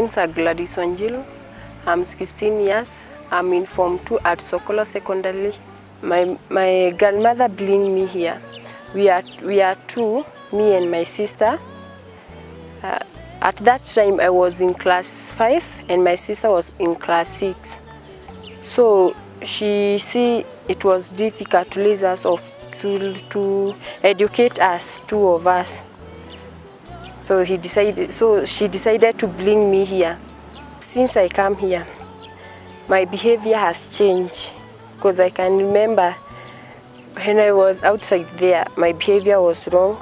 name's Gladys Wanjiru. I'm 16 years. I'm in Form 2 at Sokolo Secondary. My grandmother bring me here. We are two, me and my sister. At that time I was in class 5 and my sister was in class 6. So she see it was difficult to raise us to educate us, two of us. So she decided to bring me here. Since I come here, my behavior has changed, because I can remember when I was outside there, my behavior was wrong.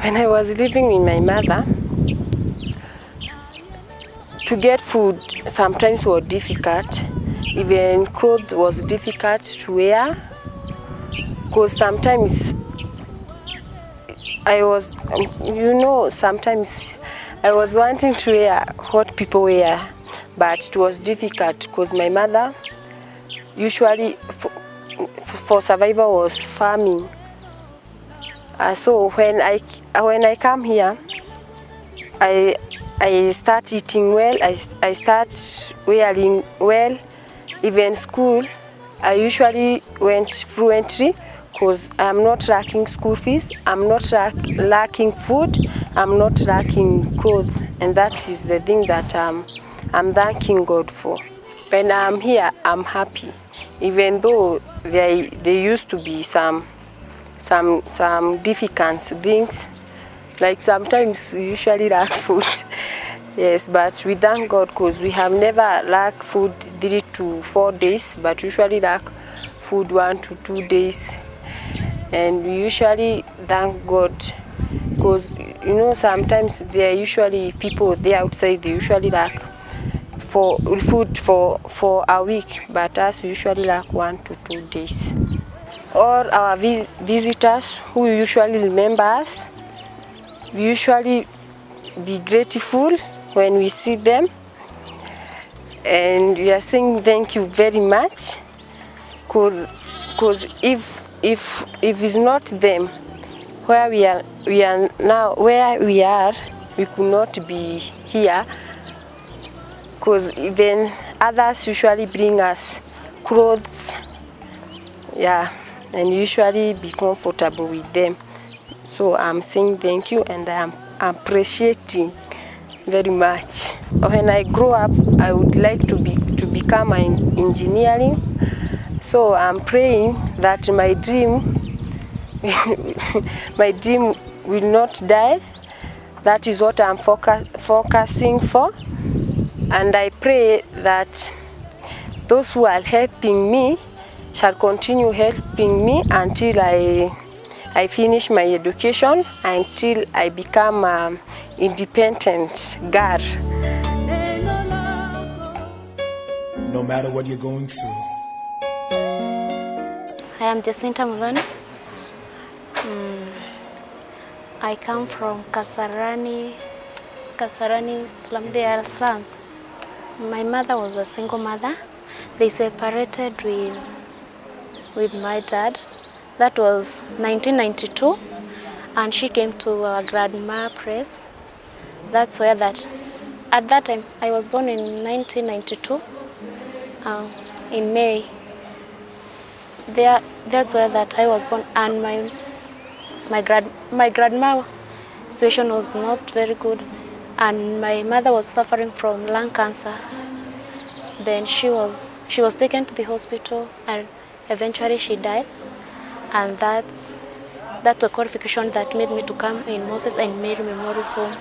When I was living with my mother, to get food sometimes was difficult. Even clothes was difficult to wear, because sometimes sometimes I was wanting to wear what people wear, but it was difficult because my mother usually for survival was farming. So when I come here, I start eating well, I start wearing well. Even school, I usually went fluently because I'm not lacking school fees, I'm not lacking food, I'm not lacking clothes, and that is the thing that I'm thanking God for. When I'm here, I'm happy, even though there used to be some difficult things, like sometimes we usually lack food. Yes, but we thank God because we have never lacked food 3 to 4 days, but usually lack food 1 to 2 days. And we usually thank God because, sometimes there are usually people there outside, they usually lack for food for a week, but us usually lack 1 to 2 days. All our visitors who usually remember us, we usually be grateful when we see them, and we are saying thank you very much, because if it's not them, where we are now, where we are, we could not be here, because even others usually bring us clothes, and usually be comfortable with them. So I'm saying thank you, and I'm appreciating very much. When I grow up, I would like to become an engineering. So I'm praying that my dream will not die. That is what I'm focusing for. And I pray that those who are helping me shall continue helping me until I finish my education, until I become an independent girl. No matter what you're going through. I am Jacinta Mudhoni. I come from Kasarani slum. They are slums. My mother was a single mother. They separated with my dad. That was 1992, and she came to our grandma place. That's where at that time, I was born in 1992, in May. That's where I was born, and my grandma situation was not very good, and my mother was suffering from lung cancer. Then she was taken to the hospital, and eventually she died. And that's a qualification that made me to come in Moses and Mary Memorial Home.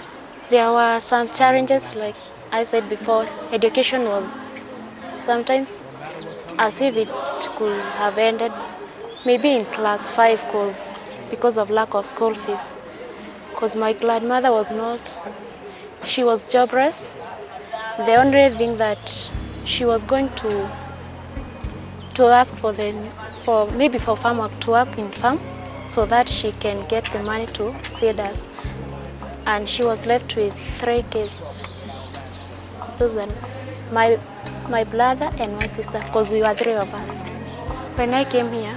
There were some challenges, like I said before. Education was sometimes as if it could have ended maybe in class 5 because of lack of school fees. Because my grandmother she was jobless. The only thing that she was going to ask for maybe for farm work, to work in farm, so that she can get the money to feed us. And she was left with 3 kids. My brother and my sister, because we were 3 of us. When I came here,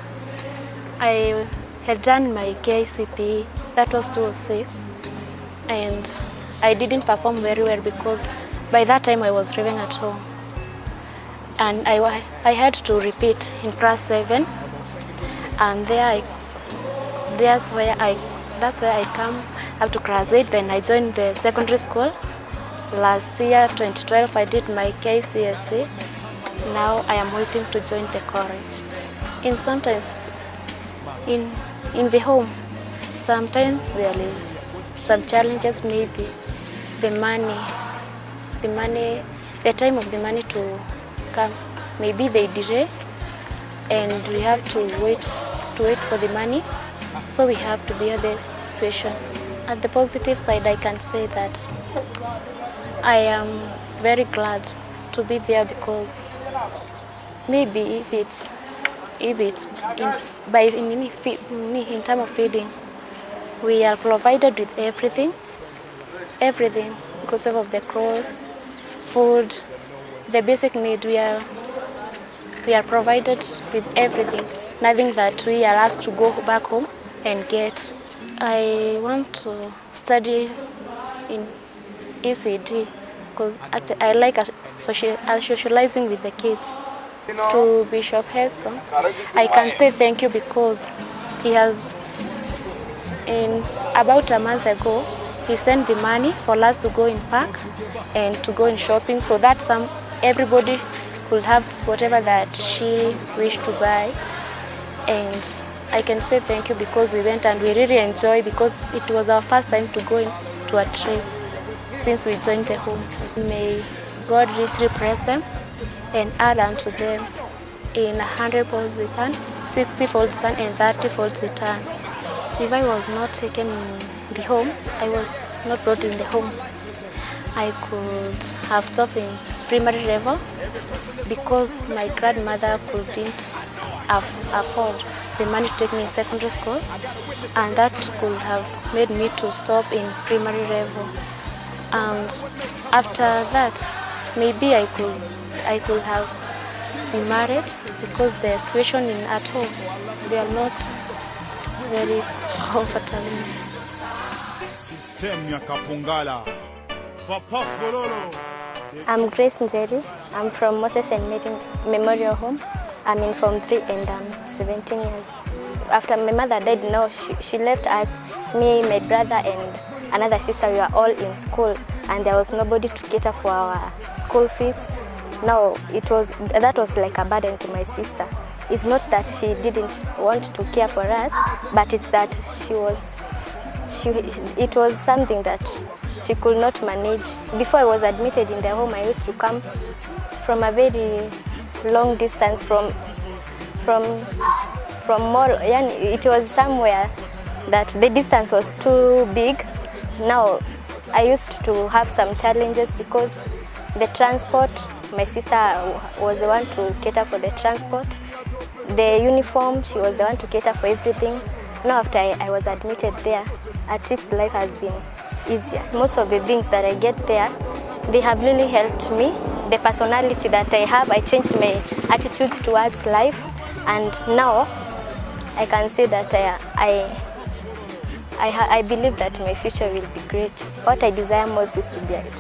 I had done my KCPE, that was 2006, and I didn't perform very well because by that time I was living at home, and I had to repeat in class 7, and that's where I come up to class 8. Then I joined the secondary school. Last year, 2012, I did my KCSE. Now I am waiting to join the college. And sometimes in the home, sometimes there is some challenges, maybe the time of the money to come, maybe they delay, and we have to wait for the money, so we have to bear the situation. At the positive side, I can say that I am very glad to be there, because maybe if it's in terms of feeding, we are provided with everything, inclusive of the clothes, food, the basic need. We are provided with everything. Nothing that we are asked to go back home and get. I want to study in ECD because I like socializing with the kids. To Bishop Hedson, I can say thank you, because he has, in about a month ago, he sent the money for us to go in park and to go in shopping, so that everybody could have whatever that she wished to buy. And I can say thank you, because we went and we really enjoyed, because it was our first time to go to a trip since we joined the home. May God richly bless them and add unto them in 100-fold return, 60-fold return, and 30-fold return. If I was not taken in the home, I was not brought in the home, I could have stopped in primary level, because my grandmother couldn't afford the money to take me in secondary school, and that could have made me to stop in primary level. And after that, maybe I could have been married, because the situation at home, they are not very comfortable. I'm Grace Njeri. I'm from Moses and Mary Memorial Home. I'm in Form 3 and I'm 17 years. After my mother died, now she left us, me, my brother and another sister. We were all in school, and there was nobody to cater for our school fees. Now that was like a burden to my sister. It's not that she didn't want to care for us, but it's that it was something that she could not manage. Before I was admitted in the home, I used to come from a very long distance from Mall. It was somewhere that the distance was too big. Now I used to have some challenges, because the transport, my sister was the one to cater for the transport. The uniform, she was the one to cater for everything. Now after I was admitted there, at least life has been easier. Most of the things that I get there, they have really helped me. The personality that I have, I changed my attitude towards life, and now I can say that I believe that my future will be great. What I desire most is to be an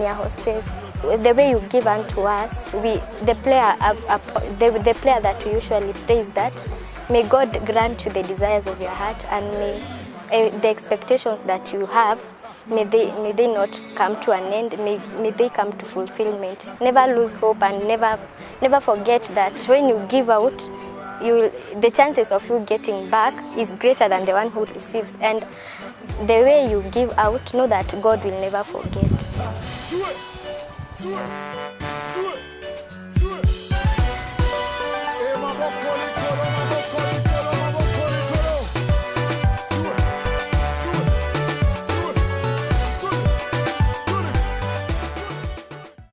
air hostess. The way you give unto us, the prayer that we usually pray is that may God grant you the desires of your heart, and may the expectations that you have, may they not come to an end, may they come to fulfillment. Never lose hope, and never forget that when you give out, the chances of you getting back is greater than the one who receives. And the way you give out, know that God will never forget.